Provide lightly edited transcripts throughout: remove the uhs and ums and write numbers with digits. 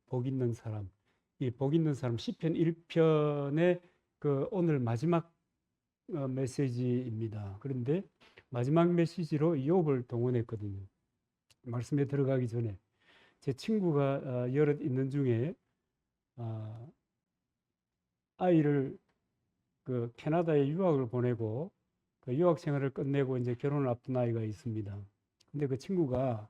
복 있는 사람. 이 복 있는 사람 시편 1편의 그 오늘 마지막 메시지입니다. 그런데 마지막 메시지로 이욥을 동원했거든요. 말씀에 들어가기 전에 제 친구가 여럿 있는 중에 아이를 그 캐나다에 유학을 보내고 그 유학 생활을 끝내고 이제 결혼을 앞둔 아이가 있습니다. 근데 그 친구가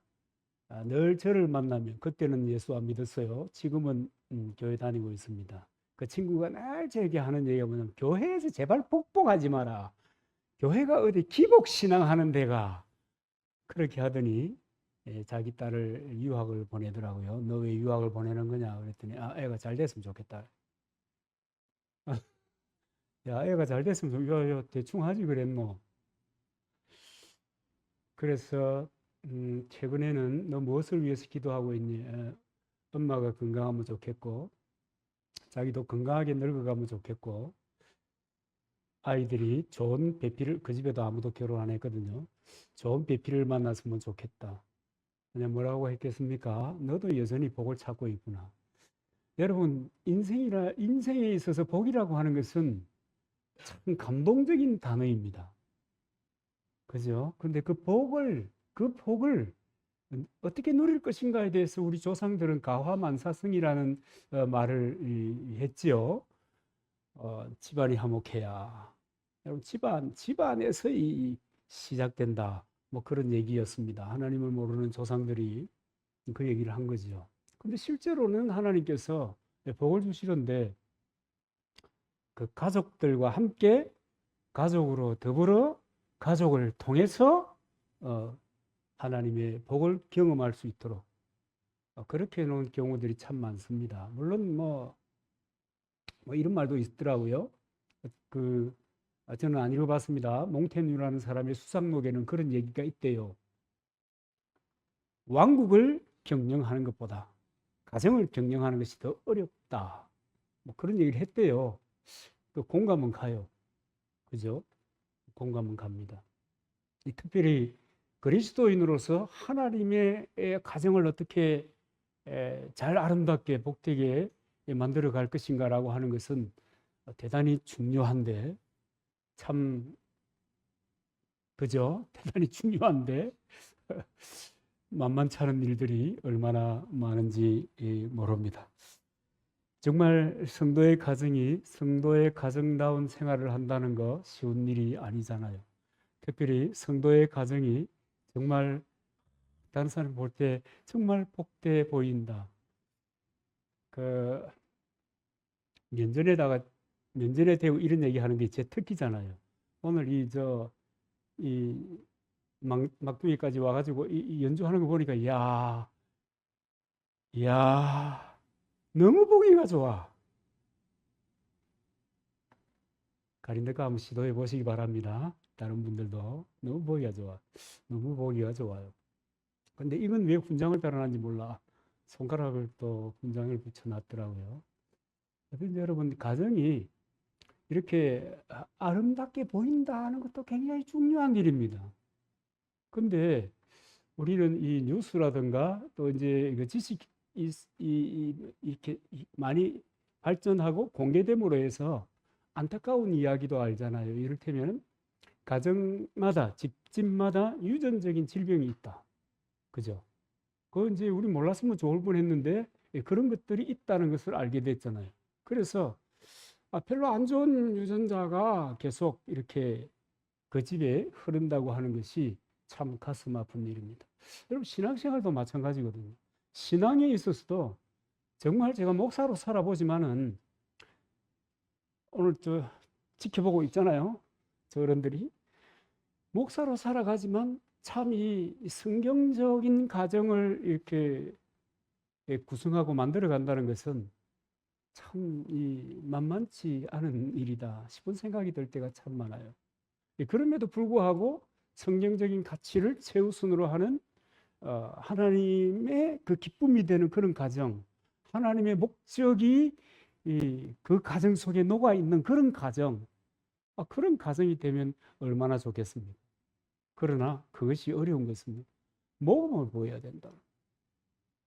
늘 저를 만나면 그때는 예수 안 믿었어요. 지금은 교회 다니고 있습니다. 그 친구가 늘 저에게 하는 얘기가 뭐냐면 교회에서 제발 복복하지 마라. 교회가 어디 기복신앙하는 데가 그렇게 하더니 자기 딸을 유학을 보내더라고요. 너 왜 유학을 보내는 거냐 그랬더니 애가 잘 됐으면 좋겠다. 야, 애가 잘 됐으면 야, 대충 하지 그랬노. 그래서 최근에는 너 무엇을 위해서 기도하고 있니? 엄마가 건강하면 좋겠고 자기도 건강하게 늙어가면 좋겠고 아이들이 좋은 배필을 그 집에도 아무도 결혼 안 했거든요. 좋은 배필을 만났으면 좋겠다. 그냥 뭐라고 했겠습니까? 너도 여전히 복을 찾고 있구나. 여러분 인생에 있어서 복이라고 하는 것은 참 감동적인 단어입니다. 그죠? 근데 그 복을 어떻게 누릴 것인가에 대해서 우리 조상들은 가화만사성이라는 말을 했지요. 집안이 화목해야. 여러분, 집안에서 시작된다. 뭐 그런 얘기였습니다. 하나님을 모르는 조상들이 그 얘기를 한 거죠. 근데 실제로는 하나님께서 복을 주시던데 그 가족들과 함께 가족으로 더불어 가족을 통해서 어, 하나님의 복을 경험할 수 있도록 그렇게 해놓은 경우들이 참 많습니다. 물론 뭐 이런 말도 있더라고요. 그 저는 안 읽어봤습니다. 몽테뉴라는 사람의 수상록에는 그런 얘기가 있대요. 왕국을 경영하는 것보다 가정을 경영하는 것이 더 어렵다. 뭐 그런 얘기를 했대요. 또 공감은 가요. 그죠? 공감은 갑니다. 특별히 그리스도인으로서 하나님의 가정을 어떻게 잘 아름답게 복되게 만들어 갈 것인가라고 하는 것은 대단히 중요한데 참 그죠? 대단히 중요한데 만만치 않은 일들이 얼마나 많은지 모릅니다. 정말 성도의 가정다운 생활을 한다는 거 쉬운 일이 아니잖아요. 특별히 성도의 가정이 정말 다른 사람 볼 때 정말 복돼 보인다. 그 면전에 대고 이런 얘기 하는 게 제 특기잖아요. 오늘 이 막둥이까지 와가지고 이 연주하는 거 보니까 야 너무 보기가 좋아. 가린데가 한번 시도해 보시기 바랍니다. 다른 분들도 너무 보기가 좋아. 너무 보기가 좋아요. 근데 이건 왜 훈장을 달아놨는지 몰라. 손가락을 또 훈장을 붙여놨더라고요. 그래서 여러분 가정이 이렇게 아름답게 보인다는 것도 굉장히 중요한 일입니다. 근데 우리는 이 뉴스라든가 또 이제 그 지식이 이렇게 많이 발전하고 공개됨으로 해서 안타까운 이야기도 알잖아요. 이를테면 가정마다 집집마다 유전적인 질병이 있다. 그죠? 그거 이제 우리 몰랐으면 좋을 뻔했는데 그런 것들이 있다는 것을 알게 됐잖아요. 그래서 별로 안 좋은 유전자가 계속 이렇게 그 집에 흐른다고 하는 것이 참 가슴 아픈 일입니다. 여러분 신앙생활도 마찬가지거든요. 신앙에 있어서도 정말 제가 목사로 살아보지만은 오늘 지켜보고 있잖아요. 저 어른들이 목사로 살아가지만 참 이 성경적인 가정을 이렇게 구성하고 만들어 간다는 것은 참 만만치 않은 일이다 싶은 생각이 들 때가 참 많아요. 그럼에도 불구하고 성경적인 가치를 최우선으로 하는 하나님의 그 기쁨이 되는 그런 가정, 하나님의 목적이 그 가정 속에 녹아 있는 그런 가정, 그런 가정이 되면 얼마나 좋겠습니까? 그러나 그것이 어려운 것입니다. 모범을 보여야 된다.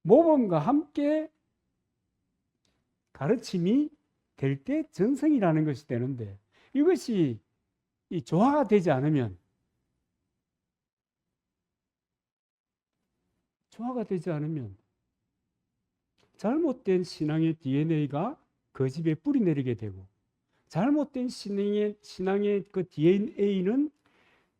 모범과 함께 가르침이 될 때 전성이라는 것이 되는데, 이것이 이 조화가 되지 않으면 잘못된 신앙의 DNA가 그 집에 뿌리 내리게 되고, 잘못된 신앙의 그 DNA는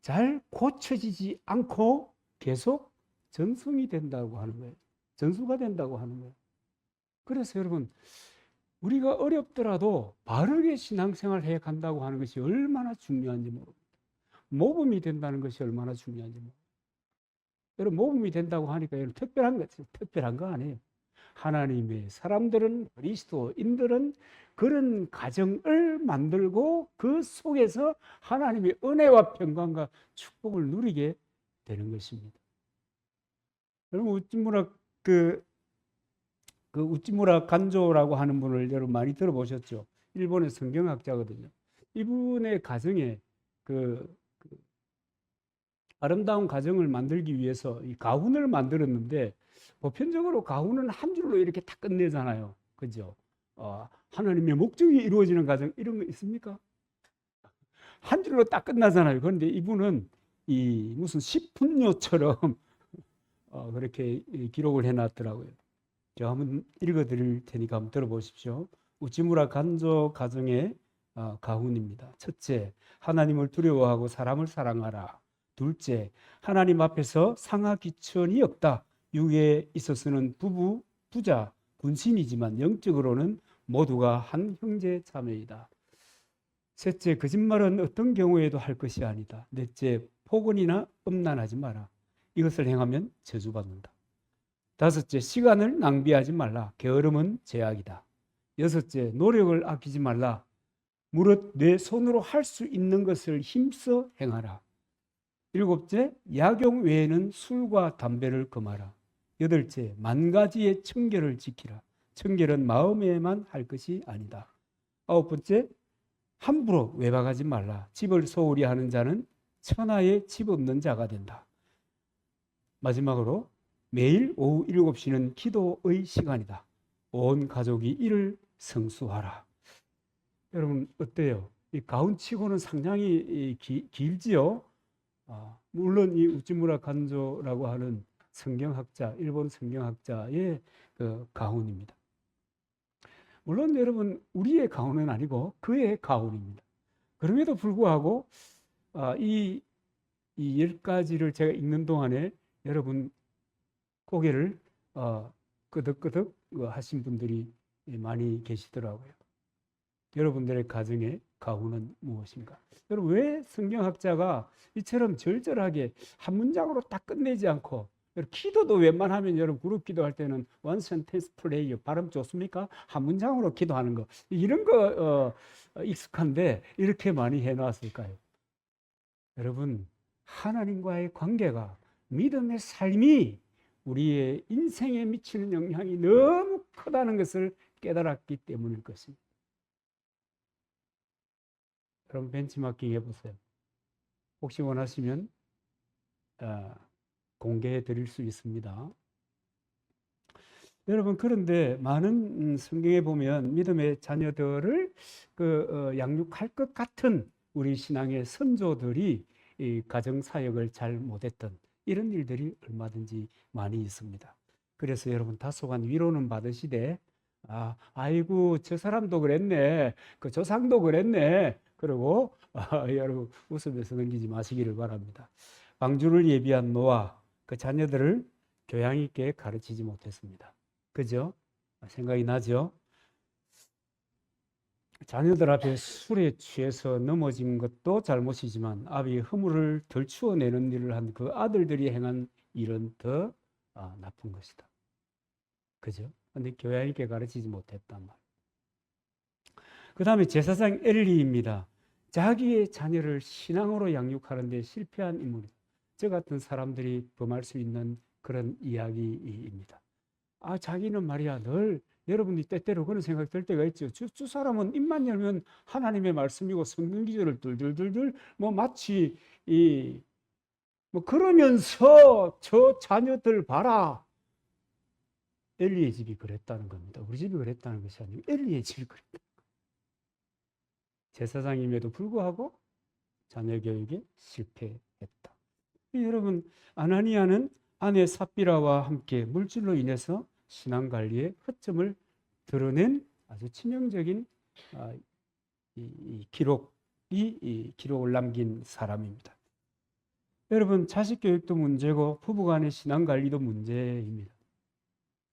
잘 고쳐지지 않고 계속 전승이 된다고 하는 거예요. 전수가 된다고 하는 거예요. 그래서 여러분, 우리가 어렵더라도 바르게 신앙생활 해 간다고 하는 것이 얼마나 중요한지 모릅니다. 모범이 된다는 것이 얼마나 중요한지 모릅니다. 여러분, 모범이 된다고 하니까 여러분 특별한 거죠. 특별한 거 아니에요. 하나님의 사람들은, 그리스도인들은 그런 가정을 만들고 그 속에서 하나님의 은혜와 평강과 축복을 누리게 되는 것입니다. 여러분, 우찌무라 간조라고 하는 분을 여러분 많이 들어보셨죠? 일본의 성경학자거든요. 이분의 가정에 아름다운 가정을 만들기 위해서 이 가훈을 만들었는데, 보편적으로 가훈은 한 줄로 이렇게 딱 끝내잖아요. 그죠? 하나님의 목적이 이루어지는 가정, 이런 거 있습니까? 한 줄로 딱 끝나잖아요. 그런데 이분은 이 무슨 10분요처럼 그렇게 기록을 해놨더라고요. 제가 한번 읽어드릴 테니까 한번 들어보십시오. 우찌무라 간조 가정의 가훈입니다. 첫째, 하나님을 두려워하고 사람을 사랑하라. 둘째, 하나님 앞에서 상하 귀천이 없다. 육에 있어서는 부부, 부자, 군신이지만 영적으로는 모두가 한 형제 자매이다. 셋째, 거짓말은 어떤 경우에도 할 것이 아니다. 넷째, 폭언이나 음란하지 마라. 이것을 행하면 저주받는다. 다섯째, 시간을 낭비하지 말라. 게으름은 죄악이다. 여섯째, 노력을 아끼지 말라. 무릇 내 손으로 할 수 있는 것을 힘써 행하라. 일곱째, 약용 외에는 술과 담배를 금하라. 여덟째, 만 가지의 청결을 지키라. 청결은 마음에만 할 것이 아니다. 아홉 번째, 함부로 외박하지 말라. 집을 소홀히 하는 자는 천하에 집 없는 자가 된다. 마지막으로, 매일 오후 7시는 기도의 시간이다. 온 가족이 이를 성수하라. 여러분, 어때요? 이 가훈치고는 상당히 길지요? 물론 이 우찌무라 간조라고 하는 성경학자, 일본 성경학자의 그 가훈입니다. 물론 여러분, 우리의 가훈은 아니고 그의 가훈입니다. 그럼에도 불구하고 이 10가지를 제가 읽는 동안에 여러분 고개를 끄덕끄덕 하신 분들이 많이 계시더라고요. 여러분들의 가정의 가훈은 무엇인가? 여러분, 왜 성경학자가 이처럼 절절하게 한 문장으로 딱 끝내지 않고, 기도도 웬만하면 여러분 그룹 기도할 때는 원 센텐스 프레이어 발음 좋습니까? 한 문장으로 기도하는 거, 이런 거 익숙한데 이렇게 많이 해놨을까요? 여러분, 하나님과의 관계가, 믿음의 삶이 우리의 인생에 미치는 영향이 너무 크다는 것을 깨달았기 때문일 것입니다. 여러분, 벤치마킹 해보세요. 혹시 원하시면 공개해 드릴 수 있습니다. 여러분, 그런데 많은 성경에 보면 믿음의 자녀들을 양육할 것 같은 우리 신앙의 선조들이 이 가정 사역을 잘 못했던 이런 일들이 얼마든지 많이 있습니다. 그래서 여러분, 다소간 위로는 받으시되, 아이고 저 사람도 그랬네, 그 조상도 그랬네, 그리고 여러분 웃으면서 넘기지 마시기를 바랍니다. 방주를 예비한 노아, 그 자녀들을 교양 있게 가르치지 못했습니다. 그죠? 생각이 나죠? 자녀들 앞에 술에 취해서 넘어진 것도 잘못이지만 아비의 허물을 덜 추어내는 일을 한 그 아들들이 행한 일은 더 나쁜 것이다. 그죠? 근데 교양 있게 가르치지 못했단 말. 그 다음에 제사장 엘리입니다. 자기의 자녀를 신앙으로 양육하는데 실패한 인물입니다. 저 같은 사람들이 범할 수 있는 그런 이야기입니다. 자기는 말이야 늘, 여러분이 때때로 그런 생각 들 때가 있죠. 저 사람은 입만 열면 하나님의 말씀이고 성경 기절을 들들들들 마치 그러면서 저 자녀들 봐라, 엘리의 집이 그랬다는 겁니다. 우리 집이 그랬다는 것이 아니고 엘리의 집이 그랬다. 제사장임에도 불구하고 자녀 교육에 실패했다. 여러분, 아나니아는 아내 삽비라와 함께 물질로 인해서 신앙관리에 허점을 드러낸 아주 치명적인 이 기록을 남긴 사람입니다. 여러분, 자식 교육도 문제고 부부간의 신앙관리도 문제입니다.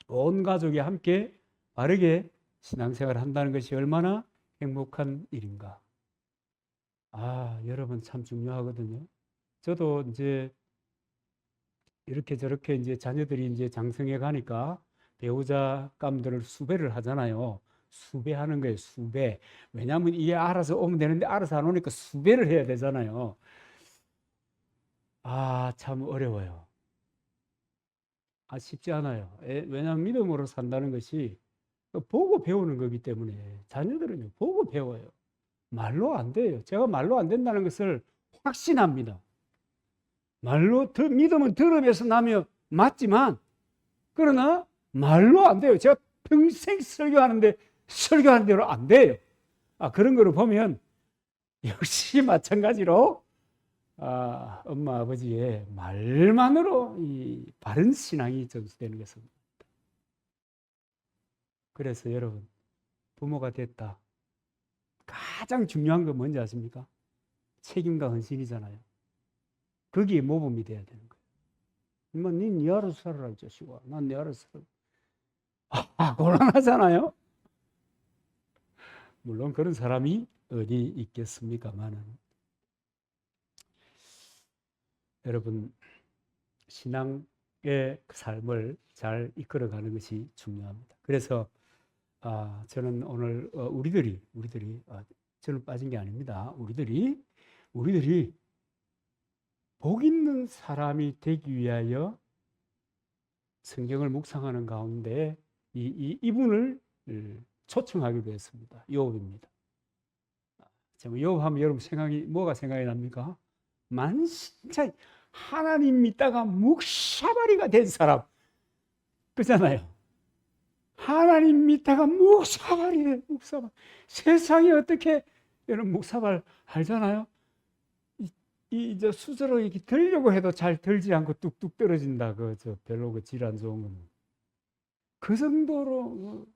온 가족이 함께 바르게 신앙생활을 한다는 것이 얼마나 행복한 일인가. 여러분 참 중요하거든요. 저도 이제 이렇게 저렇게 이제 자녀들이 이제 장성해 가니까 배우자 감들을 수배를 하잖아요. 수배하는 거예요, 수배. 왜냐하면 이게 알아서 오면 되는데 알아서 안 오니까 수배를 해야 되잖아요. 참 어려워요. 쉽지 않아요. 왜냐하면 믿음으로 산다는 것이 보고 배우는 거기 때문에 자녀들은요, 보고 배워요. 말로 안 돼요. 제가 말로 안 된다는 것을 확신합니다. 믿음은 들음에서 나며 맞지만, 그러나 말로 안 돼요. 제가 평생 설교하는 대로 안 돼요. 그런 거를 보면 역시 마찬가지로 엄마 아버지의 말만으로 이 바른 신앙이 전수되는 것입니다. 그래서 여러분, 부모가 됐다. 가장 중요한 건 뭔지 아십니까? 책임과 헌신이잖아요. 거기에 모범이 돼야 되는 거예요. 네 알아서 살아라, 이 자식아. 난 네 알아서 살아. 곤란하잖아요. 물론 그런 사람이 어디 있겠습니까만은. 여러분, 신앙의 삶을 잘 이끌어가는 것이 중요합니다. 그래서 저는 오늘 우리들이 저는 빠진 게 아닙니다. 우리들이 복 있는 사람이 되기 위하여 성경을 묵상하는 가운데 이분을 초청하기도 했습니다. 욥입니다. 욥하면 여러분 뭐가 생각이 납니까? 진짜 하나님 믿다가 묵사발이가 된 사람, 그잖아요. 하나님 믿다가 묵사발이 돼, 묵사발. 세상에 어떻게 여러분 묵사발 알잖아요. 이제 수저로 이렇게 들려고 해도 잘 들지 않고 뚝뚝 떨어진다. 별로 질 안 좋은 거는. 그 정도로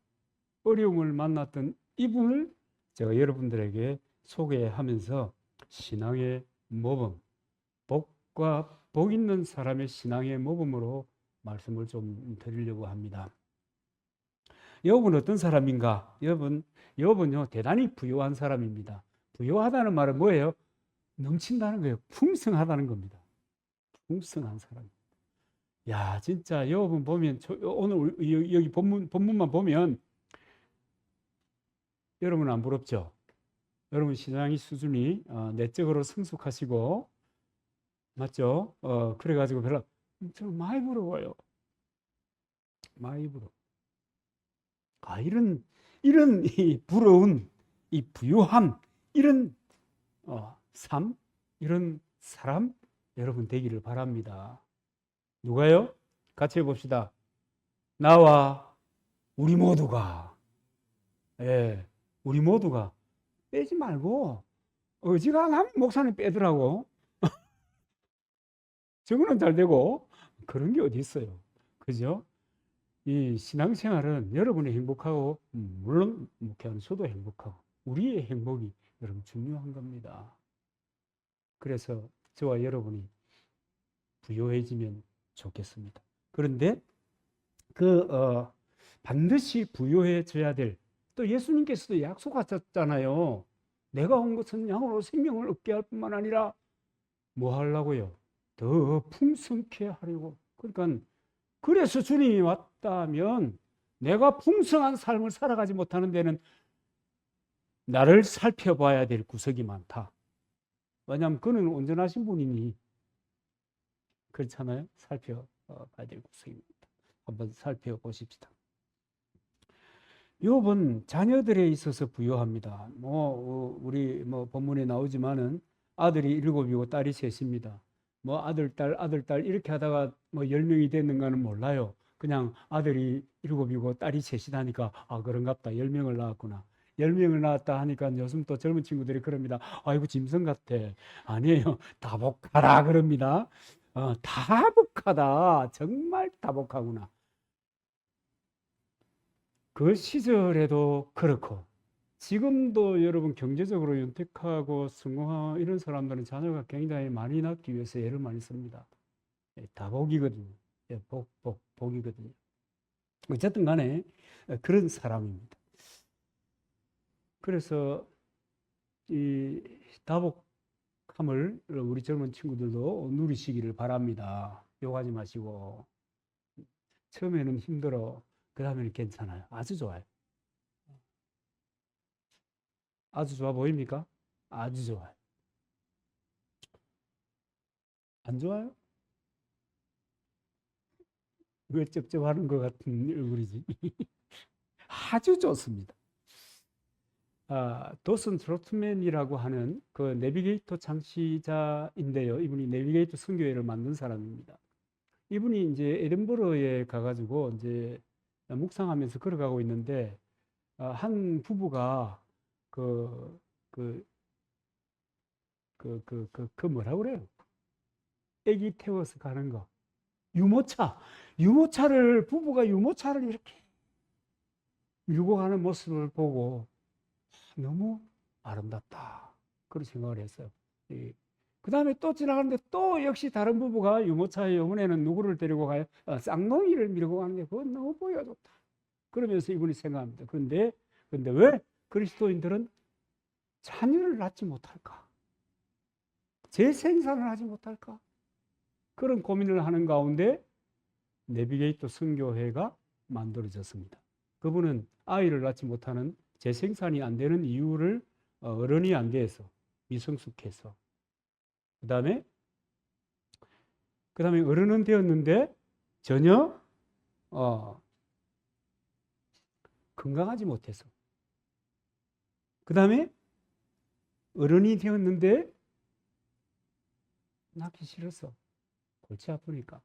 어려움을 만났던 이분을 제가 여러분들에게 소개하면서 신앙의 모범, 복 있는 사람의 신앙의 모범으로 말씀을 좀 드리려고 합니다. 욥은 어떤 사람인가? 욥은요, 대단히 부유한 사람입니다. 부유하다는 말은 뭐예요? 넘친다는 거예요. 풍성하다는 겁니다. 풍성한 사람. 진짜 욥은 보면 오늘 여기 본문만 보면 여러분 안 부럽죠? 여러분 신앙의 수준이 내적으로 성숙하시고 맞죠? 그래가지고 저는 많이 부러워요. 많이 부러워. 이런 이 부러운 이 부유함, 이런 삶, 이런 사람 여러분 되기를 바랍니다. 누가요? 같이 해봅시다. 나와 우리 모두가, 우리 모두가 빼지 말고 어지간하면 목사님 빼더라고. 저거는 잘 되고 그런 게 어디 있어요? 그죠? 이 신앙생활은 여러분이 행복하고 물론 목회하는 저도 행복하고 우리의 행복이 여러분 중요한 겁니다. 그래서 저와 여러분이 부유해지면 좋겠습니다. 그런데 반드시 부유해져야 될, 또 예수님께서도 약속하셨잖아요. 내가 온 것은 양으로 생명을 얻게 할 뿐만 아니라 뭐 하려고요? 더 풍성케 하려고. 그러니까 그래서 주님이 왔다면 내가 풍성한 삶을 살아가지 못하는 데는 나를 살펴봐야 될 구석이 많다. 왜냐하면 그는 온전하신 분이니 그렇잖아요. 살펴봐야 될 구석입니다. 한번 살펴보십시다. 욥은 자녀들에 있어서 부유합니다. 우리 본문에 나오지만은 아들이 7이고 딸이 3입니다. 아들, 딸 이렇게 하다가 10명이 됐는가는 몰라요. 그냥 아들이 7이고 딸이 셋이다니까 아 그런갑다. 10명을 낳았구나. 10명을 낳았다 하니까 요즘 또 젊은 친구들이 그럽니다. 아이고 짐승 같아. 아니에요. 다복하다 그럽니다. 다복하다. 정말 다복하구나. 그 시절에도 그렇고 지금도 여러분 경제적으로 윤택하고 성공한 이런 사람들은 자녀가 굉장히 많이 낳기 위해서 애를 많이 씁니다. 다복이거든요. 복이거든요. 어쨌든 간에 그런 사람입니다. 그래서 이 다복함을 우리 젊은 친구들도 누리시기를 바랍니다. 욕하지 마시고 처음에는 힘들어. 그 다음에는 괜찮아요. 아주 좋아요. 아주 좋아 보입니까? 아주 좋아요. 안 좋아요? 왜 쩝쩝하는 것 같은 얼굴이지? 아주 좋습니다. 도슨 트로트맨이라고 하는 그 내비게이터 창시자인데요. 이분이 내비게이터 선교회를 만든 사람입니다. 이분이 이제 에든버러에 가가지고 이제 묵상하면서 걸어가고 있는데 한 부부가 그, 그, 뭐라 그래요? 애기 태워서 가는 거. 부부가 유모차를 이렇게 밀고 가는 모습을 보고 너무 아름답다. 그런 생각을 했어요. 그 다음에 또 지나가는데 또 역시 다른 부부가 유모차에 이번에는 누구를 데리고 가요? 쌍둥이를 밀고 가는데 그건 너무 보기가 좋다. 그러면서 이분이 생각합니다. 그런데 왜 그리스도인들은 자녀를 낳지 못할까? 재생산을 하지 못할까? 그런 고민을 하는 가운데 내비게이터 선교회가 만들어졌습니다. 그분은 아이를 낳지 못하는 재생산이 안 되는 이유를 어른이 안 돼서 미성숙해서 그다음에 어른은 되었는데 전혀 건강하지 못해서 그다음에 어른이 되었는데 낳기 싫어서 골치 아프니까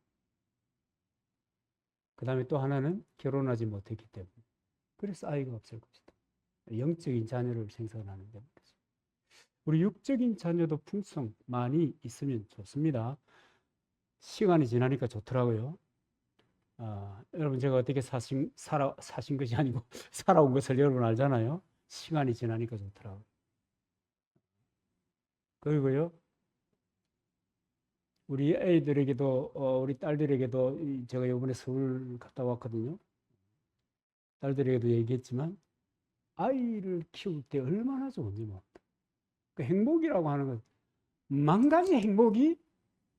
그다음에 또 하나는 결혼하지 못했기 때문에 그래서 아이가 없을 것이다. 영적인 자녀를 생산하는 데입니다. 우리 육적인 자녀도 풍성 많이 있으면 좋습니다. 시간이 지나니까 좋더라고요. 여러분 제가 어떻게 사신 것이 아니고 살아온 것을 여러분 알잖아요. 시간이 지나니까 좋더라고요. 그리고요 우리 애들에게도 우리 딸들에게도 제가 이번에 서울 갔다 왔거든요. 딸들에게도 얘기했지만 아이를 키울 때 얼마나 좋은지 모릅니다. 그 행복이라고 하는 건 만 가지 행복이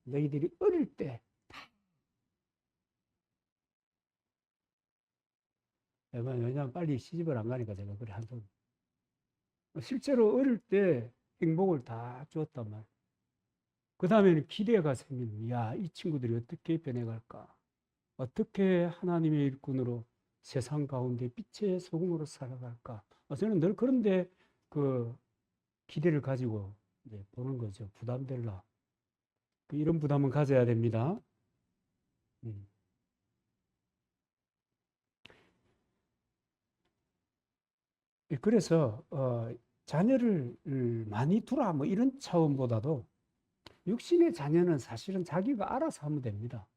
너희들이 어릴 때 왜냐하면 빨리 시집을 안 가니까 제가 그래 한 소리. 실제로 어릴 때 행복을 다 주었단 말이에요. 그 다음에는 기대가 생기는, 야, 이 친구들이 어떻게 변해갈까? 어떻게 하나님의 일꾼으로 세상 가운데 빛의 소금으로 살아갈까? 저는 늘 그런데 그 기대를 가지고 이제 보는 거죠. 부담될라. 이런 부담은 가져야 됩니다. 음. 그래서 자녀를 많이 두라 뭐 이런 차원보다도 육신의 자녀는 사실은 자기가 알아서 하면 됩니다.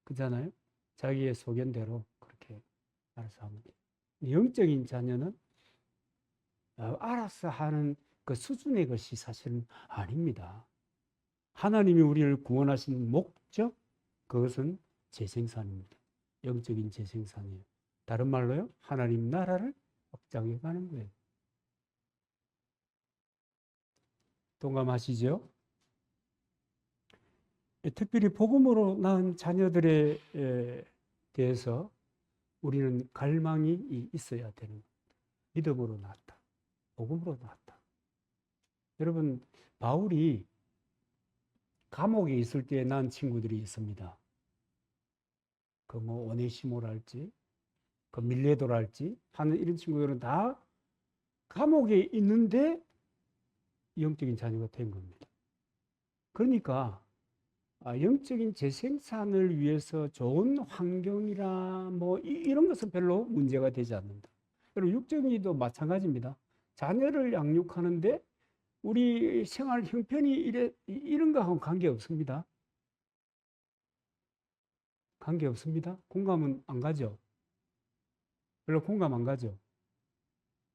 그잖아요? 자기의 소견대로 그렇게 알아서 하면 돼요. 영적인 자녀는 알아서 하는 그 수준의 것이 사실은 아닙니다. 하나님이 우리를 구원하신 목적, 그것은 재생산입니다. 영적인 재생산이에요. 다른 말로요, 하나님 나라를 확장해 가는 거예요. 동감하시죠? 특별히 복음으로 낳은 자녀들에 대해서 우리는 갈망이 있어야 되는 겁니다. 믿음으로 낳았다. 복음으로 낳았다. 여러분, 바울이 감옥에 있을 때 난 친구들이 있습니다. 그 뭐 오네시모랄지, 그 밀레도랄지 하는 이런 친구들은 다 감옥에 있는데 영적인 자녀가 된 겁니다. 그러니까 영적인 재생산을 위해서 좋은 환경이라 뭐 이런 것은 별로 문제가 되지 않는다. 여러분 육적인도 마찬가지입니다. 자녀를 양육하는데 우리 생활 형편이 이런 거하고는 관계 없습니다. 관계 없습니다. 공감은 안 가죠. 별로 공감 안 가죠.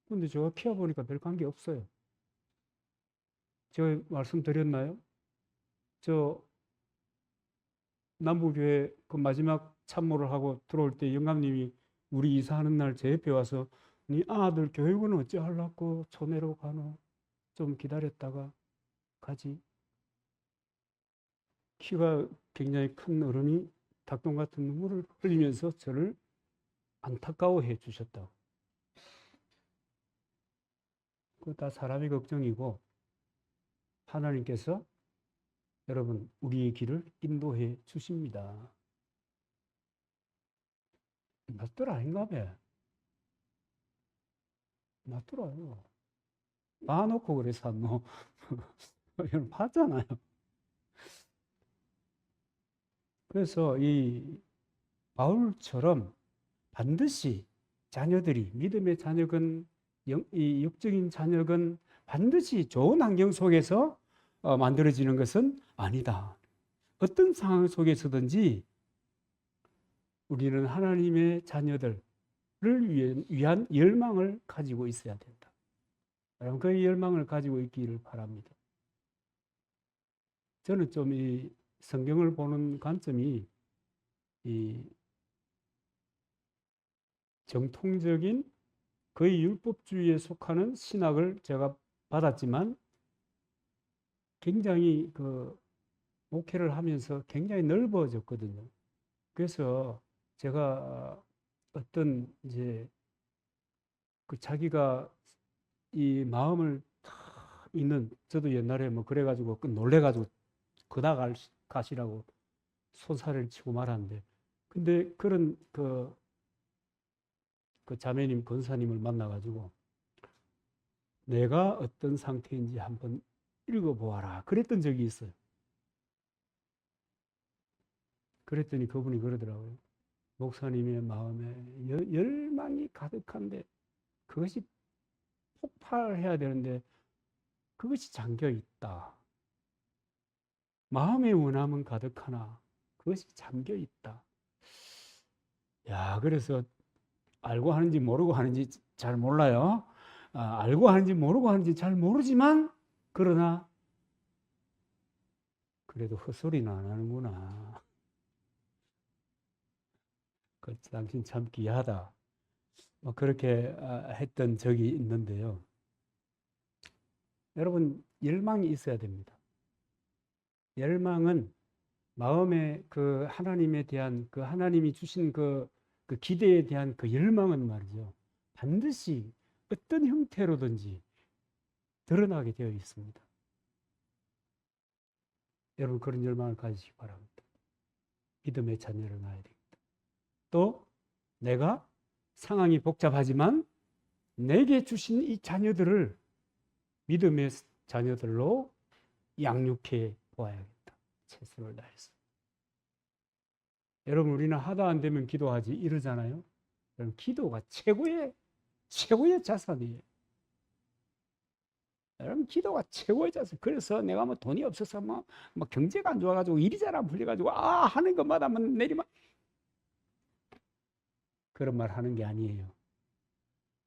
근데 제가 키워보니까 별 관계 없어요. 제가 말씀드렸나요? 저 남부교회 그 마지막 참모를 하고 들어올 때 영감님이 우리 이사하는 날 제 옆에 와서 네 아들 교육은 어찌 하려고 초내로 가노? 좀 기다렸다가 가지. 키가 굉장히 큰 어른이 닭똥 같은 눈물을 흘리면서 저를 안타까워해 주셨다고. 그거 다 사람의 걱정이고 하나님께서 여러분 우리의 길을 인도해 주십니다. 낯들 아닌가 봐. 낯들어요. 봐놓고 그래 샀노. 여러분 봤잖아요. 그래서 이 바울처럼 반드시 자녀들이 믿음의 자녀건 이 육적인 자녀건 반드시 좋은 환경 속에서 만들어지는 것은 아니다. 어떤 상황 속에서든지 우리는 하나님의 자녀들을 위한 열망을 가지고 있어야 된다. 여러분 그 열망을 가지고 있기를 바랍니다. 저는 좀 이 성경을 보는 관점이 이 정통적인 거의 율법주의에 속하는 신학을 제가 받았지만 굉장히 그 목회를 하면서 굉장히 넓어졌거든요. 그래서 제가 어떤 이제 그 자기가 이 마음을 탁 있는 저도 옛날에 뭐 그래가지고 놀래가지고 그다 가시라고 손살을 치고 말았는데 근데 그런 그 자매님 권사님을 만나가지고 내가 어떤 상태인지 한번 읽어보아라 그랬던 적이 있어요. 그랬더니 그분이 그러더라고요. 목사님의 마음에 열망이 가득한데 그것이 폭발해야 되는데 그것이 잠겨 있다. 마음의 원함은 가득하나 그것이 잠겨 있다. 야, 그래서 알고 하는지 모르고 하는지 잘 몰라요. 알고 하는지 모르고 하는지 잘 모르지만 그러나 그래도 헛소리는 안 하는구나. 당신 참 귀하다. 뭐 그렇게 했던 적이 있는데요. 여러분 열망이 있어야 됩니다. 열망은 마음의 그 하나님에 대한 그 하나님이 주신 그 기대에 대한 그 열망은 말이죠. 반드시 어떤 형태로든지 드러나게 되어 있습니다. 여러분 그런 열망을 가지시기 바랍니다. 믿음의 자녀를 낳아야 됩니다. 또 내가 상황이 복잡하지만 내게 주신 이 자녀들을 믿음의 자녀들로 양육해 보아야겠다. 최선을 다해서. 여러분 우리는 하다 안 되면 기도하지 이러잖아요. 여러분 기도가 최고의 자산이에요. 여러분 기도가 최고의 자산. 그래서 내가 뭐 돈이 없어서 뭐 경제가 안 좋아가지고 일이 잘 안 풀려가지고 하는 것마다 내리막 그런 말 하는 게 아니에요.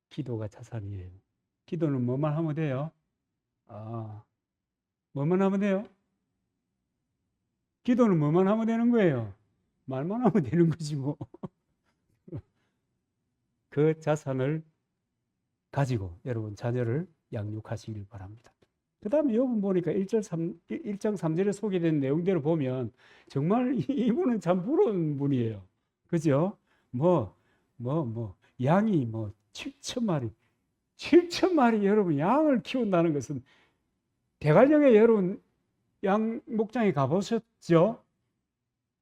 기도가 자산이에요. 기도는 뭐만 하면 돼요? 뭐만 하면 돼요? 기도는 뭐만 하면 되는 거예요? 말만 하면 되는 거지 뭐. 그 자산을 가지고 여러분 자녀를 양육하시길 바랍니다. 그 다음에 여러분 보니까 1장 3절에 소개된 내용대로 보면 정말 이분은 참 부러운 분이에요. 그죠? 양이 7천 마리. 7천 마리 여러분 양을 키운다는 것은 대관령에 여러분 양 목장에 가보셨죠?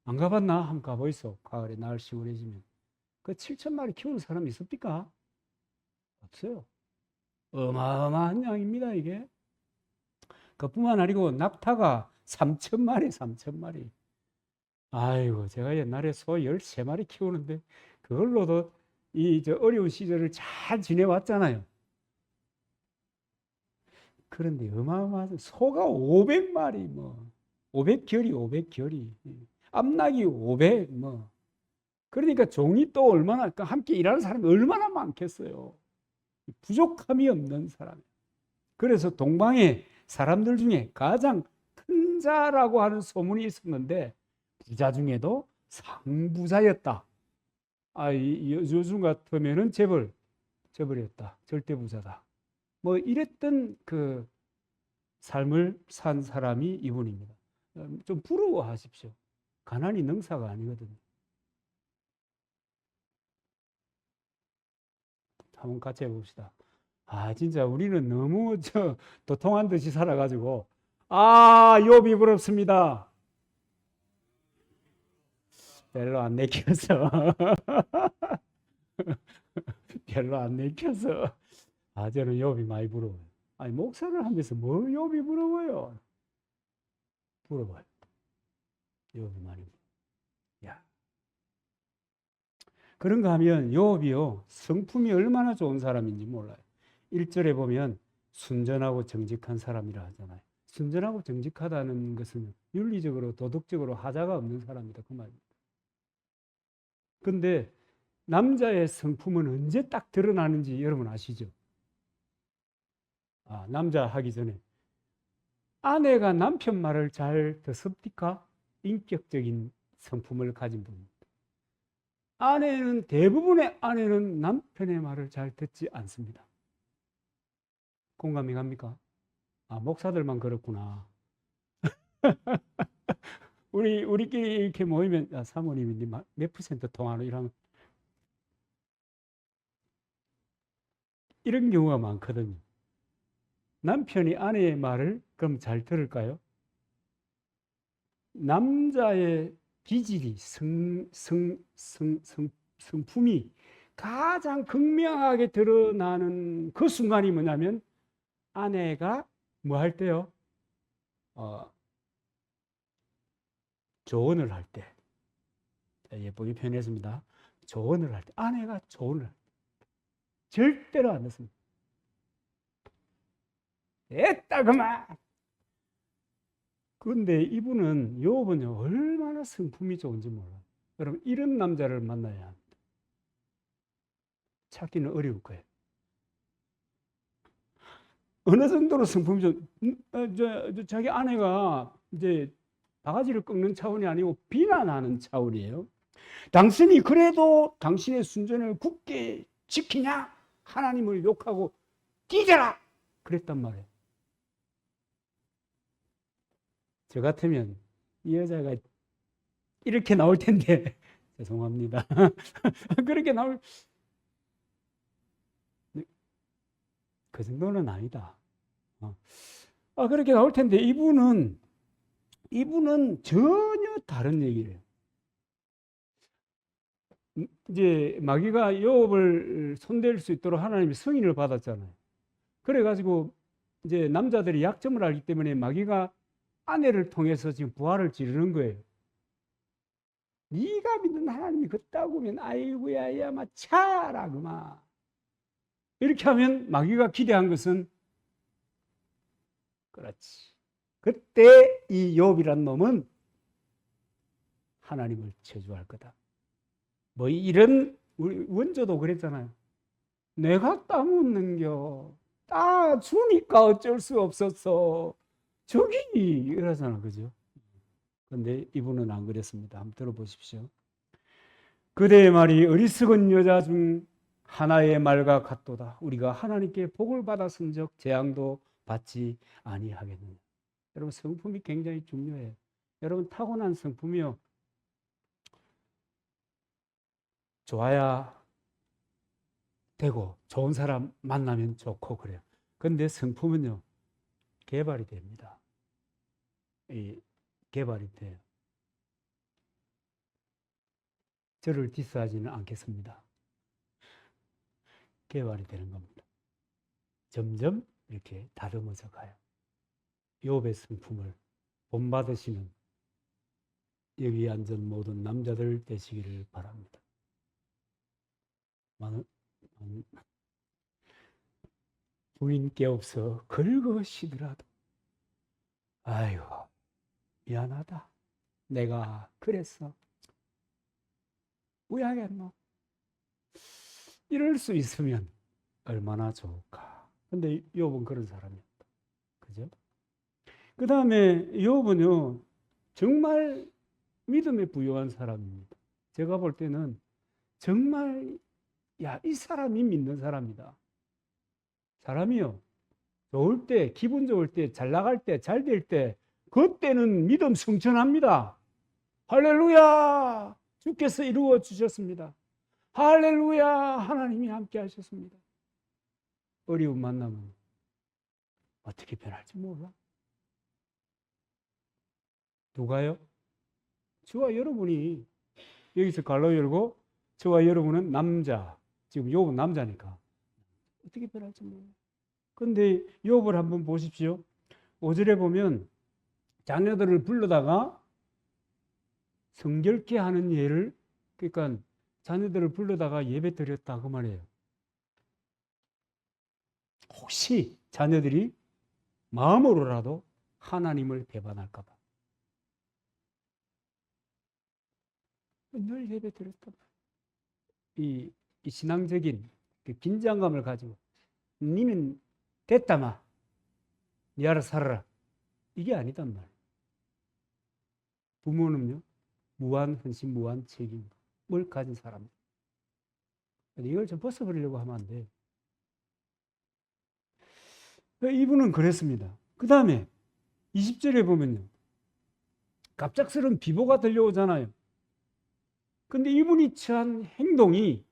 안 가봤나? 한번 가보이소. 가을에 날씨 우울해지면. 그 7천 마리 키우는 사람이 있습니까? 없어요. 어마어마한 양입니다, 이게. 그뿐만 아니고 낙타가 3천 마리, 3천 마리. 아이고, 제가 옛날에 소 13마리 키우는데 그걸로도 저 어려운 시절을 잘 지내왔잖아요. 그런데 어마어마하죠. 소가 500마리 뭐 500결이 500결이 암탉이 500 뭐 그러니까 종이 또 얼마나 함께 일하는 사람이 얼마나 많겠어요. 부족함이 없는 사람. 그래서 동방의 사람들 중에 가장 큰 자라고 하는 소문이 있었는데 부자 중에도 상부자였다. 요즘 같으면은 재벌이었다. 절대 부자다. 뭐 이랬던 그 삶을 산 사람이 이분입니다. 좀 부러워하십시오. 가난이 능사가 아니거든요. 한번 같이 해봅시다. 진짜 우리는 너무 도통한 듯이 살아가지고, 욥이 부럽습니다. 별로 안 내켜서. 별로 안 내켜서. 저는 욥이 많이 부러워요. 목사를 하면서 뭐 욥이 부러워요? 부러워요. 욥이 많이 부러워요. 야. 그런가 하면 욥이요, 성품이 얼마나 좋은 사람인지 몰라요. 1절에 보면 순전하고 정직한 사람이라 하잖아요. 순전하고 정직하다는 것은 윤리적으로 도덕적으로 하자가 없는 사람이다 그 말입니다. 근데 남자의 성품은 언제 딱 드러나는지 여러분 아시죠? 남자 하기 전에 아내가 남편 말을 잘 듣습니까? 인격적인 성품을 가진 분입니다. 대부분의 아내는 남편의 말을 잘 듣지 않습니다. 공감이 갑니까? 목사들만 그렇구나. 우리끼리 이렇게 모이면, 사모님이 몇 퍼센트 통하노? 이런 경우가 많거든요. 남편이 아내의 말을 그럼 잘 들을까요? 남자의 기질이, 성품이 가장 극명하게 드러나는 그 순간이 뭐냐면 아내가 뭐 할 때요? 조언을 할 때. 예쁘게 표현했습니다. 조언을 할 때. 아내가 조언을 할 때. 절대로 안 듣습니다. 됐다 그만. 그런데 이분은 욥은 얼마나 성품이 좋은지 몰라요. 여러분 이런 남자를 만나야 합니다. 찾기는 어려울 거예요. 어느 정도로 성품이 자기 아내가 이제 바가지를 꺾는 차원이 아니고 비난하는 차원이에요. 당신이 그래도 당신의 순전을 굳게 지키냐? 하나님을 욕하고 뒤져라! 그랬단 말이에요. 저 같으면 이 여자가 이렇게 나올 텐데 죄송합니다. 그렇게 나올 그 정도는 아니다. 그렇게 나올 텐데 이분은 전혀 다른 얘기를 해요. 이제 마귀가 욥을 손댈 수 있도록 하나님이 승인을 받았잖아요. 그래가지고 이제 남자들이 약점을 알기 때문에 마귀가 아내를 통해서 지금 부활을 지르는 거예요. 네가 믿는 하나님이 그따구면 아이고야 야마 차라 그마. 이렇게 하면 마귀가 기대한 것은 그렇지. 그때 이 욥이란 놈은 하나님을 저주할 거다. 뭐 이런 우리 원조도 그랬잖아요. 내가 따먹는겨. 따 주니까 어쩔 수 없었어. 저기 이러잖아, 그죠? 근데 이분은 안 그랬습니다. 한번 들어보십시오. 그대의 말이 어리석은 여자 중 하나의 말과 같도다. 우리가 하나님께 복을 받았은즉 재앙도 받지 아니하겠느냐. 여러분 성품이 굉장히 중요해요. 여러분 타고난 성품이요. 좋아야 되고 좋은 사람 만나면 좋고 그래요. 근데 성품은요. 개발이 됩니다. 개발이 돼요. 저를 디스하지는 않겠습니다. 개발이 되는 겁니다. 점점 이렇게 다듬어져 가요. 욥의 성품을 본받으시는 여기 앉은 모든 남자들 되시기를 바랍니다. 부인께 없어 긁으시더라도 아유 미안하다. 내가 그랬어. 왜하겠노? 이럴 수 있으면 얼마나 좋을까. 근데 욥은 그런 사람이었다. 그죠? 그 다음에 욥은요 정말 믿음에 부유한 사람입니다. 제가 볼 때는 정말 이 사람이 믿는 사람이다. 사람이요 좋을 때, 기분 좋을 때, 잘 나갈 때, 잘 될 때, 그때는 믿음 승천합니다. 할렐루야! 주께서 이루어 주셨습니다. 할렐루야! 하나님이 함께 하셨습니다. 어려움 만나면 어떻게 변할지 몰라. 누가요? 저와 여러분이 여기서 갈로 열고 저와 여러분은 남자, 지금 욥은 남자니까 어떻게 변할지 몰라. 근데 욥을 한번 보십시오. 5절에 보면 자녀들을 불러다가 성결케 하는 예를, 그러니까 자녀들을 불러다가 예배 드렸다 그 말이에요. 혹시 자녀들이 마음으로라도 하나님을 배반할까 봐. 늘 예배 드렸다. 이 신앙적인 그 긴장감을 가지고 니는 됐다마 니 알아서 살아라. 이게 아니단 말이에요. 부모는요 무한 헌신, 무한 책임을 가진 사람입니다. 이걸 좀 벗어버리려고 하면 안 돼요. 이분은 그랬습니다. 그 다음에 20절에 보면요 갑작스러운 비보가 들려오잖아요. 근데 이분이 처한 행동이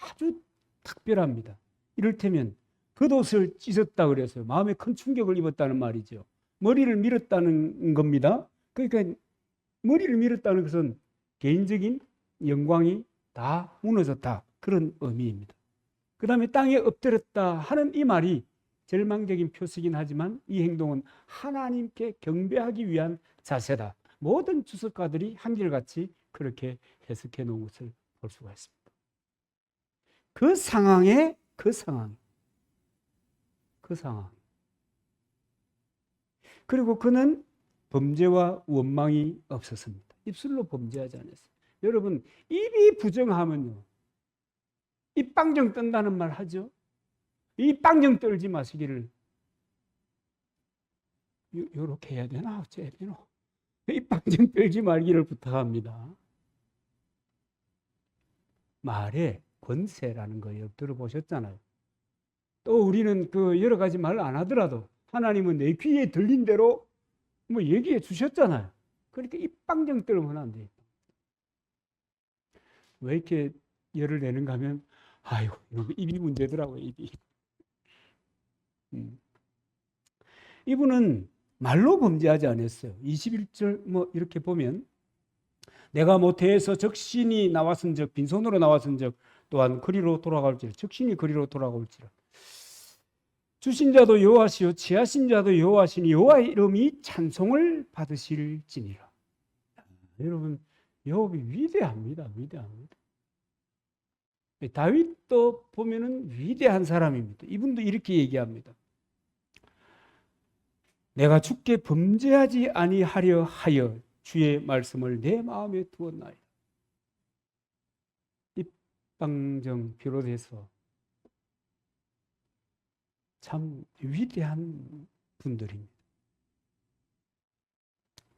아주 특별합니다. 이를테면 겉옷을 찢었다 그래서요. 마음에 큰 충격을 입었다는 말이죠. 머리를 밀었다는 겁니다. 그러니까 머리를 밀었다는 것은 개인적인 영광이 다 무너졌다. 그런 의미입니다. 그 다음에 땅에 엎드렸다 하는 이 말이 절망적인 표시긴 하지만 이 행동은 하나님께 경배하기 위한 자세다. 모든 주석가들이 한결같이 그렇게 해석해 놓은 것을 볼 수가 있습니다. 그 상황. 그리고 그는 범죄와 원망이 없었습니다. 입술로 범죄하지 않았어요. 여러분 입이 부정하면요 입방정 뜬다는 말 하죠. 입방정 떨지 마시기를 요렇게 해야 되나 어째야 되나 입방정 떨지 말기를 부탁합니다. 말에 권세라는 거예요. 들어보셨잖아요. 또 우리는 그 여러 가지 말을 안 하더라도 하나님은 내 귀에 들린 대로 뭐 얘기해 주셨잖아요. 그러니까 입방정 떨면 안 돼요. 왜 이렇게 열을 내는가 하면 아이고 입이 문제더라고요. 입이. 이분은 말로 범죄하지 않았어요. 21절 뭐 이렇게 보면 내가 모태에서 적신이 나왔은즉 빈손으로 나왔은즉 또한 그리로 돌아갈지라. 적신이 그리로 돌아올지라. 주신 자도 여호와시요 취하신 자도 여호와시니 여호와의 이름이 찬송을 받으실지니라. 여러분 욥이 위대합니다. 다윗도 보면은 위대한 사람입니다. 이분도 이렇게 얘기합니다. 내가 주께 범죄하지 아니하려 하여 주의 말씀을 내 마음에 두었나이다. 입방정 비롯해서 참 위대한 분들입니다.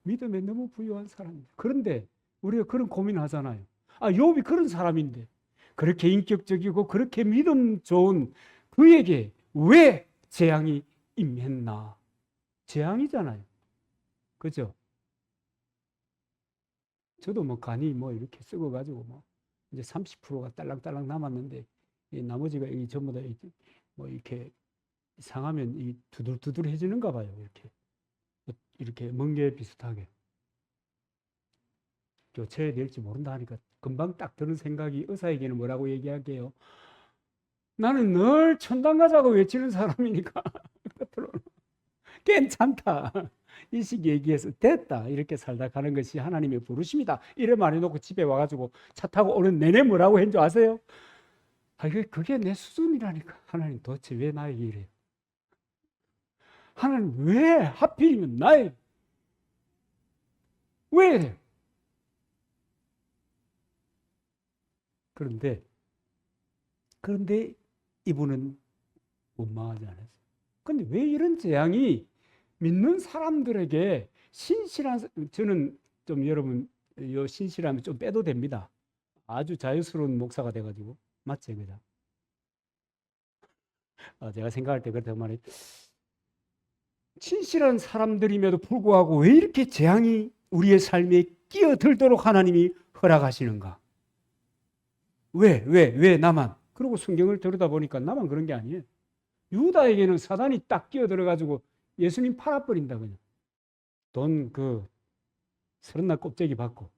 믿음에 너무 부유한 사람입니다. 그런데 우리가 그런 고민하잖아요. 욥이 그런 사람인데 그렇게 인격적이고 그렇게 믿음 좋은 그에게 왜 재앙이 임했나? 재앙이잖아요. 그죠? 저도 뭐 간이 뭐 이렇게 썩어가지고 뭐 이제 30%가 딸랑딸랑 남았는데 이 나머지가 이 전부 다 뭐 이렇게 상하면 이 두들두들해지는가 봐요. 이렇게 멍게 비슷하게 교체해야 될지 모른다 하니까 금방 딱 드는 생각이 의사에게는 뭐라고 얘기할게요. 나는 늘 천당 가자고 외치는 사람이니까 괜찮다. 이 시기에 얘기해서 됐다 이렇게 살다 가는 것이 하나님의 부르심이다 이래 말해놓고 집에 와가지고 차 타고 오는 내내 뭐라고 했는 줄 아세요? 아, 그게 내 수준이라니까. 하나님 도대체 왜 나에게 이래요? 하나님 왜 하필이면 나에게 왜 이래요? 그런데 이분은 원망하지 않았어요. 근데 왜 이런 재앙이 믿는 사람들에게 저는 좀 여러분, 요 신실함을 좀 빼도 됩니다. 아주 자유스러운 목사가 돼가지고. 맞지, 그죠? 제가 생각할 때 그렇다고 말해요. 신실한 사람들임에도 불구하고 왜 이렇게 재앙이 우리의 삶에 끼어들도록 하나님이 허락하시는가? 왜 나만? 그리고 성경을 들여다보니까 나만 그런 게 아니에요. 유다에게는 사단이 딱 끼어들어가지고 예수님 팔아버린다, 그냥. 돈 서른날 곱제기 받고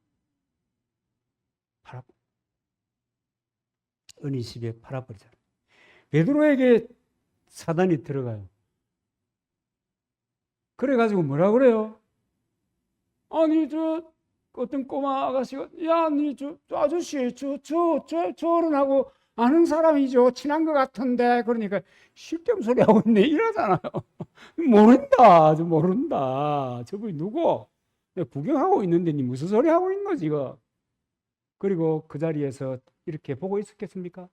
은희십에 팔아버리잖아요. 베드로에게 사단이 들어가요. 그래가지고 뭐라 그래요? 아니 어떤 꼬마 아가씨가 야, 저 아저씨 저런 하고 아는 사람이죠. 친한 것 같은데. 그러니까 실점 소리 하고 있네 이러잖아요. 모른다. 저분이 누구? 내가 구경하고 있는데 니 무슨 소리 하고 있노 지금? 그리고 그 자리에서 이렇게 보고 있었겠습니까?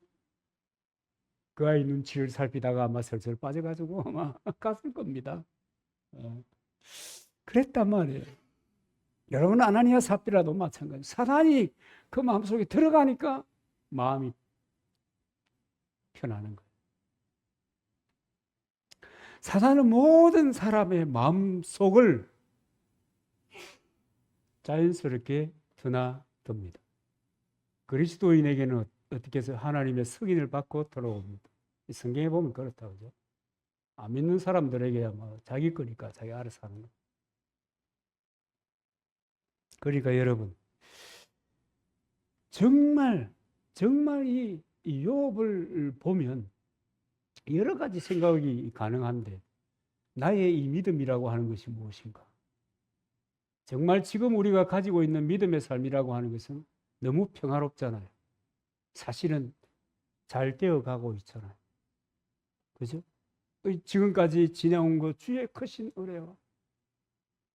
그 아이 눈치를 살피다가 아마 슬슬 빠져가지고 아마 갔을 겁니다. 그랬단 말이에요. 여러분 아나니아 삽비라도 마찬가지. 사단이 그 마음속에 들어가니까 마음이 편하는 거예요. 사단은 모든 사람의 마음속을 자연스럽게 드나듭니다. 그리스도인에게는 어떻게 해서 하나님의 승인을 받고 들어옵니다. 성경에 보면 그렇다고 그죠? 안 믿는 사람들에게야 뭐 자기 거니까 자기 알아서 하는 거. 그러니까 여러분 정말 이 욥을 보면 여러 가지 생각이 가능한데 나의 이 믿음이라고 하는 것이 무엇인가? 정말 지금 우리가 가지고 있는 믿음의 삶이라고 하는 것은 너무 평화롭잖아요. 사실은 잘 되어가고 있잖아요. 그죠? 지금까지 지내온 것 주의 크신 은혜와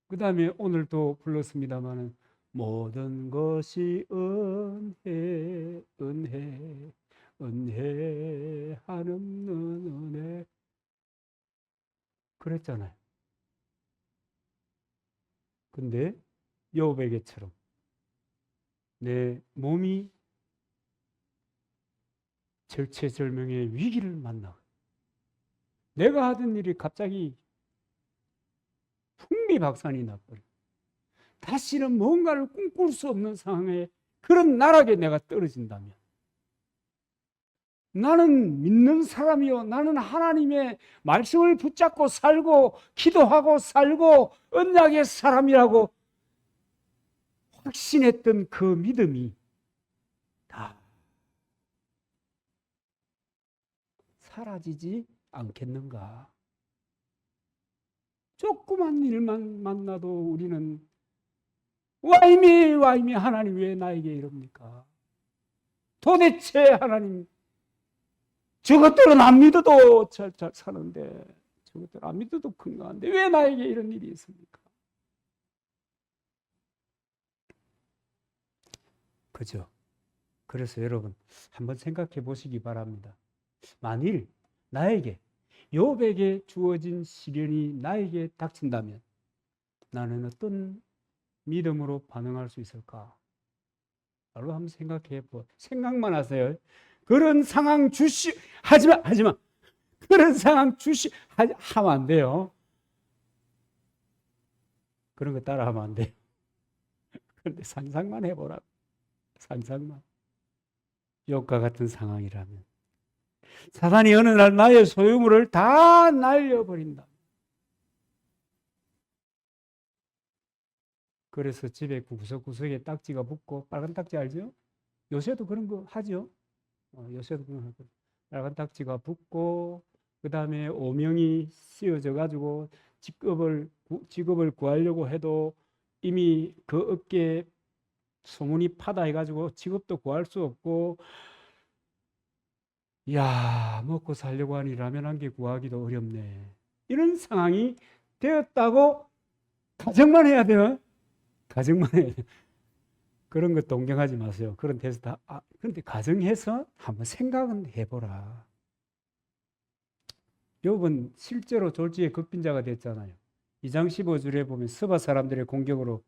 그 다음에 오늘도 불렀습니다마는 모든 것이 은혜 한없는 은혜 그랬잖아요. 근데 욥에게처럼 내 몸이 절체절명의 위기를 만나 내가 하던 일이 갑자기 풍비박산이 나버려 다시는 뭔가를 꿈꿀 수 없는 상황에 그런 나락에 내가 떨어진다면 나는 믿는 사람이요 나는 하나님의 말씀을 붙잡고 살고 기도하고 살고 언약의 사람이라고 확신했던 그 믿음이 다 사라지지 않겠는가? 조그만 일만 만나도 우리는 와이미 하나님 왜 나에게 이럽니까? 도대체 하나님 저것들은 안 믿어도 잘 사는데 저것들 안 믿어도 건강한데 왜 나에게 이런 일이 있습니까? 그죠? 그래서 여러분 한번 생각해 보시기 바랍니다. 만일 나에게 욥에게 주어진 시련이 나에게 닥친다면 나는 어떤 믿음으로 반응할 수 있을까? 바로 한번 생각해 생각만 하세요. 그런 상황 하지마. 그런 상황 하면 안 돼요. 그런 거 따라 하면 안 돼요. 그런데 상상만 해보라. 상상만. 욥과 같은 상황이라면 사단이 어느 날 나의 소유물을 다 날려버린다. 그래서 집에 구석구석에 딱지가 붙고 빨간 딱지 알죠? 요새도 그런 거 하죠? 요새도 그런 거 하거든요. 빨간 딱지가 붙고 그 다음에 오명이 씌워져 가지고 직업을 구하려고 해도 이미 그 업계에 소문이 파다해가지고 직업도 구할 수 없고, 야, 먹고 살려고 하니 라면 한 개 구하기도 어렵네. 이런 상황이 되었다고 가정만 해야 돼요. 가정만 해야 돼요. 그런 거 동경하지 마세요. 그런 데서 다, 그런데 가정해서 한번 생각은 해보라. 욥은 실제로 졸지에 극빈자가 됐잖아요. 2장 15절에 보면 스바 사람들의 공격으로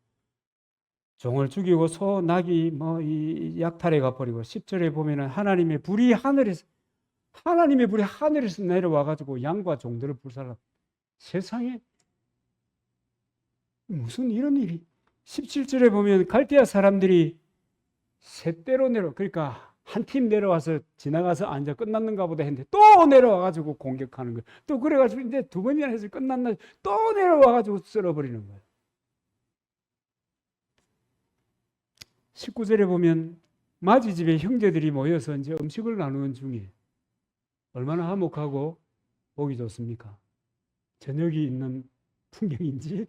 종을 죽이고 소, 나귀 이 약탈해 가버리고 10절에 보면은 하나님의 불이 하늘에서 내려와 가지고 양과 종들을 불살라. 세상에 무슨 이런 일이. 17절에 보면 갈대아 사람들이 셋대로 그러니까 한 팀 내려와서 지나가서 앉아 끝났는가 보다 했는데 또 내려와 가지고 공격하는 거예요. 또 그래 가지고 이제 두 번이나 해서 끝났나, 또 내려와 가지고 쓸어버리는 거예요. 19절에 보면 마지 집에 형제들이 모여서 이제 음식을 나누는 중에 얼마나 화목하고 보기 좋습니까? 저녁이 있는 풍경인지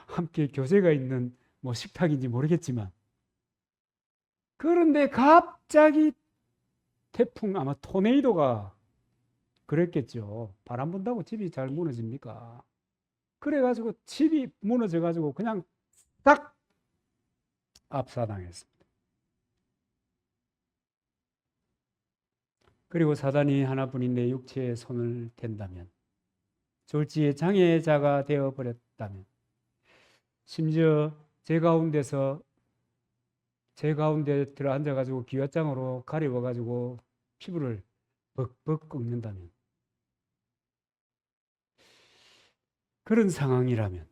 함께 교제가 있는 식탁인지 모르겠지만, 그런데 갑자기 태풍, 아마 토네이도가 그랬겠죠. 바람 분다고 집이 잘 무너집니까? 그래가지고 집이 무너져가지고 그냥 딱 압사당했습니다. 그리고 사단이 하나뿐인 내 육체에 손을 댄다면, 졸지에 장애자가 되어버렸다면, 심지어 제 가운데 들어 앉아가지고 기왓장으로 가려워가지고 피부를 벅벅 꺾는다면, 그런 상황이라면,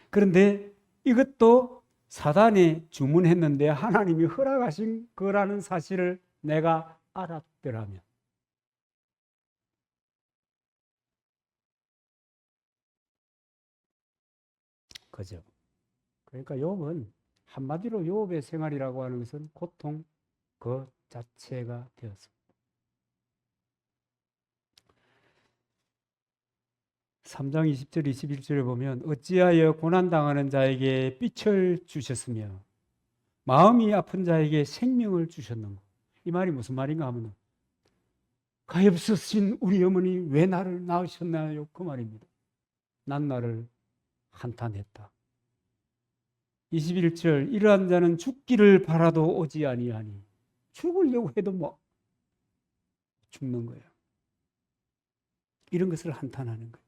그런데 이것도 사단이 주문했는데 하나님이 허락하신 거라는 사실을 내가 알았더라면, 그죠? 그러니까 욥은 한마디로 욥의 생활이라고 하는 것은 고통 그 자체가 되었습니다. 3장 20절 21절에 보면 어찌하여 고난당하는 자에게 빛을 주셨으며 마음이 아픈 자에게 생명을 주셨는가. 이 말이 무슨 말인가 하면, 가엾으신 우리 어머니 왜 나를 낳으셨나요? 그 말입니다. 난 나를 한탄했다. 21절 이러한 자는 죽기를 바라도 오지 아니하니, 죽으려고 해도 죽는 거예요. 이런 것을 한탄하는 거예요.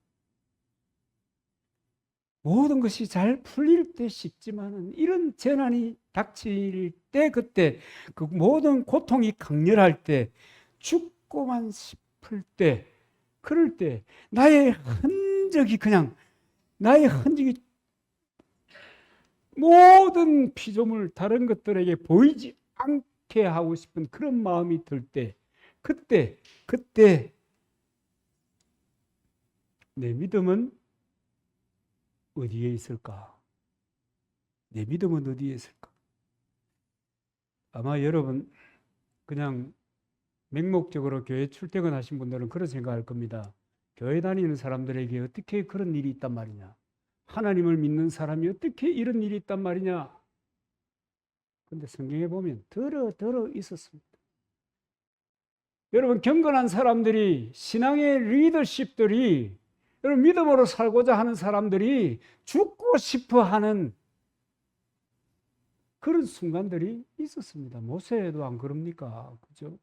모든 것이 잘 풀릴 때 쉽지만은 이런 재난이 닥칠 때, 그때 그 모든 고통이 강렬할 때, 죽고만 싶을 때, 그럴 때 나의 흔적이 모든 피조물 다른 것들에게 보이지 않게 하고 싶은 그런 마음이 들 때, 그때 내 믿음은 어디에 있을까? 내 믿음은 어디에 있을까? 아마 여러분 그냥 맹목적으로 교회 출퇴근하신 분들은 그런 생각할 겁니다. 교회 다니는 사람들에게 어떻게 그런 일이 있단 말이냐? 하나님을 믿는 사람이 어떻게 이런 일이 있단 말이냐? 근데 성경에 보면 더러 있었습니다. 여러분, 경건한 사람들이, 신앙의 리더십들이, 여러분 믿음으로 살고자 하는 사람들이 죽고 싶어 하는 그런 순간들이 있었습니다. 모세도 안 그럽니까? 그죠?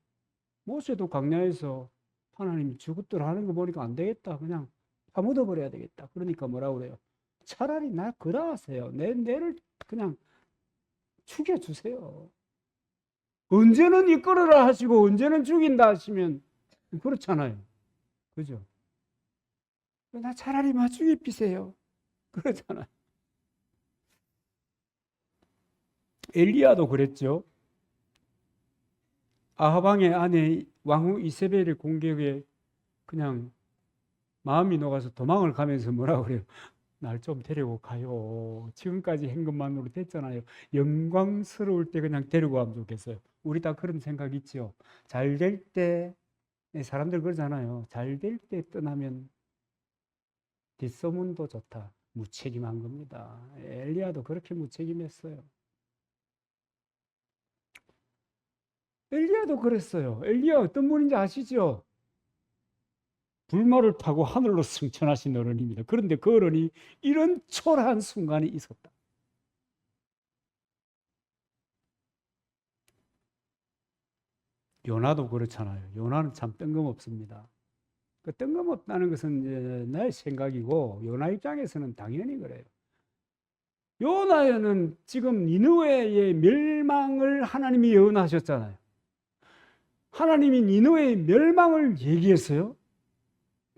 모세도 광야에서 하나님이 죽었더라 하는 거 보니까 안 되겠다. 그냥 파묻어 버려야 되겠다. 그러니까 뭐라고 그래요? 차라리 나 그다하세요. 내를 그냥 죽여주세요. 언제는 이끌어라 하시고 언제는 죽인다 하시면 그렇잖아요. 그죠? 나 차라리 죽이피세요. 그러잖아요. 엘리야도 그랬죠. 아하방의 아내 왕후 이세벨의 공격에 그냥 마음이 녹아서 도망을 가면서 뭐라고 그래요? 날 좀 데리고 가요. 지금까지 한 것만으로 됐잖아요. 영광스러울 때 그냥 데리고 가면 좋겠어요. 우리 다 그런 생각 있죠. 잘 될 때, 사람들 그러잖아요. 잘 될 때 떠나면 뒷소문도 좋다. 무책임한 겁니다. 엘리야도 그렇게 무책임했어요. 엘리야도 그랬어요. 엘리야 어떤 분인지 아시죠? 불말을 타고 하늘로 승천하신 어른입니다. 그런데 그 어른이 이런 초라한 순간이 있었다. 요나도 그렇잖아요. 요나는 참 뜬금없습니다. 그 뜬금없다는 것은 이제 나의 생각이고 요나 입장에서는 당연히 그래요. 요나는 지금 니느웨의 멸망을 하나님이 예언하셨잖아요. 하나님이 니느웨의 멸망을 얘기했어요.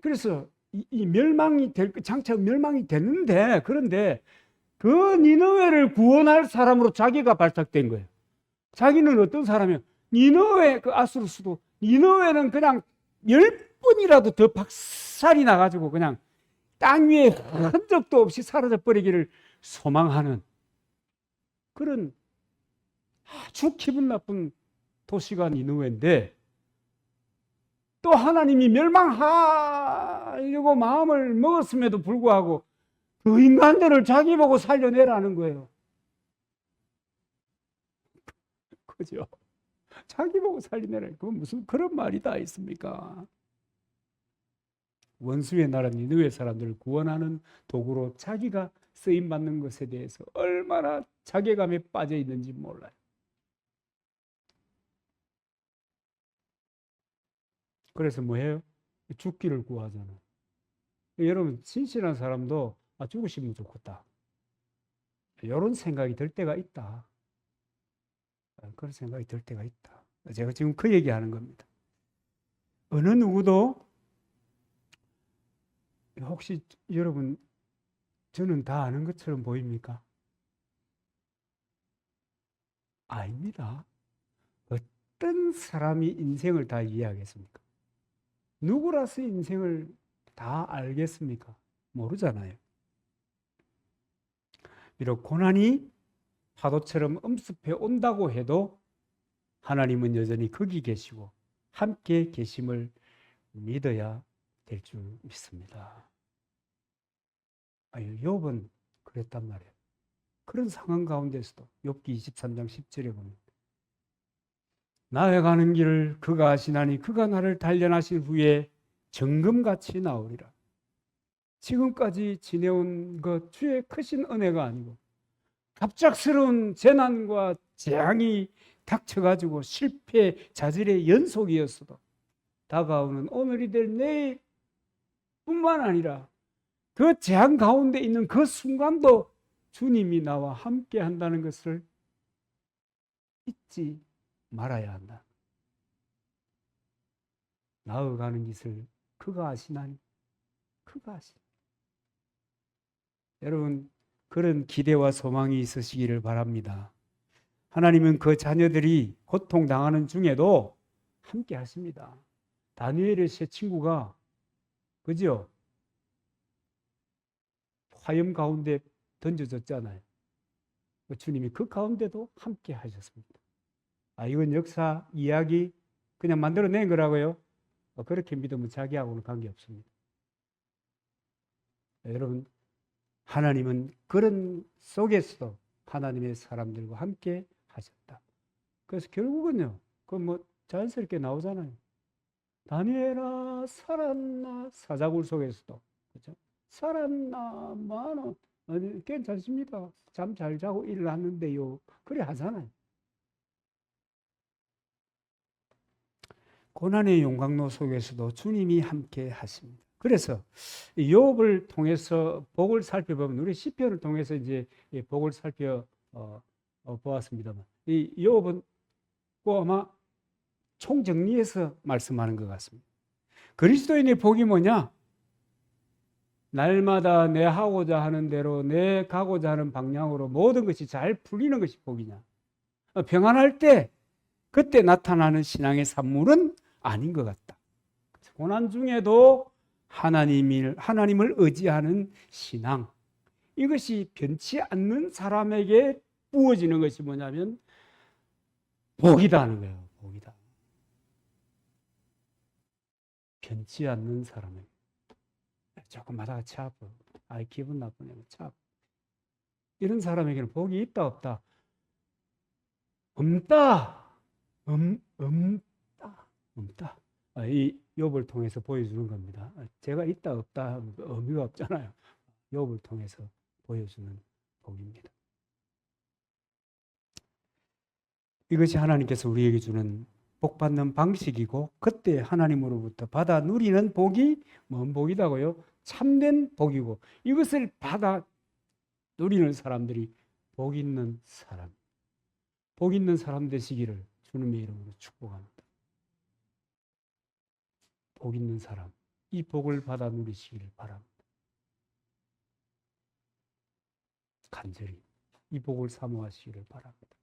그래서 이 멸망이 장차 멸망이 됐는데, 그런데 그 니느웨를 구원할 사람으로 자기가 발탁된 거예요. 자기는 어떤 사람이에요? 니느웨, 그 아수르 수도, 니느웨는 그냥 10분이라도 더 박살이 나가지고 그냥 땅 위에 흔적도 없이 사라져 버리기를 소망하는 그런 아주 기분 나쁜 도시가 니느웨인데, 또 하나님이 멸망하려고 마음을 먹었음에도 불구하고 그 인간들을 자기 보고 살려내라는 거예요. 그죠? 자기 보고 살려내라. 그건 무슨 그런 말이 다 있습니까? 원수의 나라 니느웨 사람들을 구원하는 도구로 자기가 쓰임받는 것에 대해서 얼마나 자괴감에 빠져 있는지 몰라요. 그래서 뭐해요? 죽기를 구하잖아요. 여러분 진실한 사람도 죽으시면 좋겠다, 이런 생각이 들 때가 있다. 그런 생각이 들 때가 있다. 제가 지금 그 얘기하는 겁니다. 어느 누구도 혹시 여러분 저는 다 아는 것처럼 보입니까? 아닙니다. 어떤 사람이 인생을 다 이해하겠습니까? 누구라서 인생을 다 알겠습니까? 모르잖아요. 비록 고난이 파도처럼 엄습해 온다고 해도 하나님은 여전히 거기 계시고 함께 계심을 믿어야 될 줄 믿습니다. 욥은 그랬단 말이에요. 그런 상황 가운데서도 욥기 23장 10절에 보면 나아가는 길을 그가 아시나니 그가 나를 단련하신 후에 정금같이 나오리라. 지금까지 지내온 것 주의 크신 은혜가 아니고 갑작스러운 재난과 재앙이 닥쳐가지고 실패, 좌절의 연속이었어도 다가오는 오늘이 될 내일뿐만 아니라 그 재앙 가운데 있는 그 순간도 주님이 나와 함께 한다는 것을 잊지 말아야 한다. 나아가는 것을 그가 아시나니 그가 아시나니. 여러분 그런 기대와 소망이 있으시기를 바랍니다. 하나님은 그 자녀들이 고통당하는 중에도 함께 하십니다. 다니엘의 세 친구가 그죠? 화염 가운데 던져졌잖아요. 주님이 그 가운데도 함께 하셨습니다. 이건 역사 이야기 그냥 만들어낸 거라고요? 그렇게 믿으면 자기하고는 관계없습니다. 여러분 하나님은 그런 속에서도 하나님의 사람들과 함께 하셨다. 그래서 결국은요, 그 자연스럽게 나오잖아요. 다니엘아 살았나, 사자굴 속에서도 그렇죠? 살았나 마노, 괜찮습니다. 잠 잘 자고 일어났는데요. 그래 하잖아요. 고난의 용광로 속에서도 주님이 함께 하십니다. 그래서 욥을 통해서 복을 살펴보면 우리 시편을 통해서 이제 복을 살펴 보았습니다만 이 욥은 꼭 아마 총정리해서 말씀하는 것 같습니다. 그리스도인의 복이 뭐냐? 날마다 내 하고자 하는 대로 내 가고자 하는 방향으로 모든 것이 잘 풀리는 것이 복이냐? 평안할 때 그때 나타나는 신앙의 산물은 아닌 것 같다. 고난 중에도 하나님을 의지하는 신앙, 이것이 변치 않는 사람에게 부어지는 것이 뭐냐면 복이다 하는 거예요. 복이다. 변치 않는 사람에게. 조금 하다가 차 아파. 아이 기분 나쁘네. 차 아파. 이런 사람에게는 복이 있다 없다? 없다. 없다. 없다. 이 욥을 통해서 보여주는 겁니다. 제가 있다 없다 의미가 없잖아요. 욥을 통해서 보여주는 복입니다. 이것이 하나님께서 우리에게 주는 복 받는 방식이고, 그때 하나님으로부터 받아 누리는 복이 뭔 복이다고요? 참된 복이고, 이것을 받아 누리는 사람들이 복 있는 사람, 복 있는 사람 되시기를 주님의 이름으로 축복합니다. 복 있는 사람, 이 복을 받아 누리시기를 바랍니다. 간절히 이 복을 사모하시기를 바랍니다.